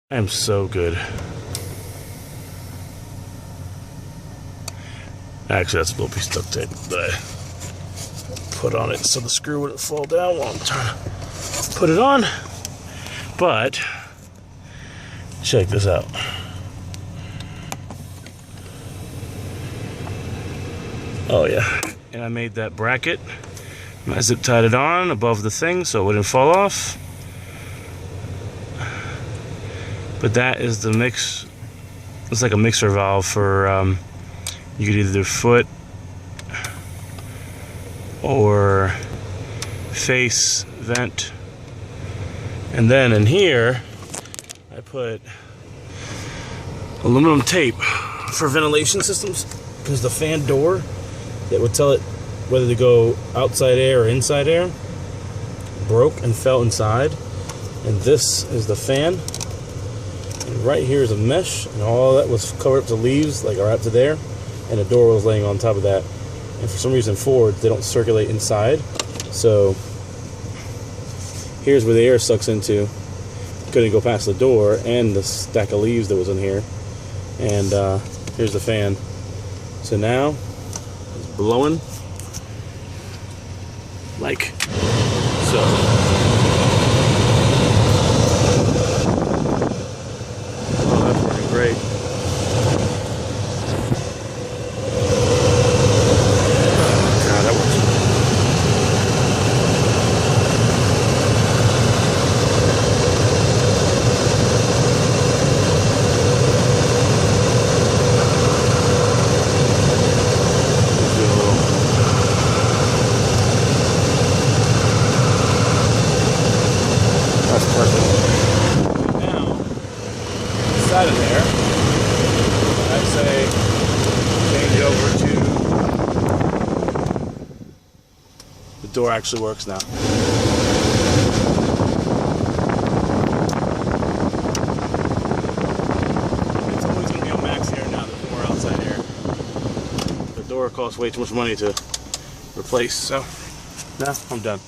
I am so good. Actually, that's a little piece of duct tape that I put on it so the screw wouldn't fall down while I'm trying to put it on. But check this out. Oh yeah. And I made that bracket. I zip tied it on above the thing so it wouldn't fall off. But that is the mix. It's like a mixer valve for you could either do foot or face vent. And then in here I put aluminum tape for ventilation systems, because the fan door that would tell it whether to go outside air or inside air broke and fell inside. And this is the fan. And right here is a mesh, and all that was covered up to leaves, like are up to there, and a door was laying on top of that. And for some reason Fords, they don't circulate inside. So here's where the air sucks into. Couldn't go past the door and the stack of leaves that was in here. And here's the fan. So now it's blowing like so. Oh, that's working great. God, that works. That's perfect. Now, inside of there, I'd say change over to the door actually works now. It's always going to be on max air now, there's more outside air. The door costs way too much money to replace, so now I'm done.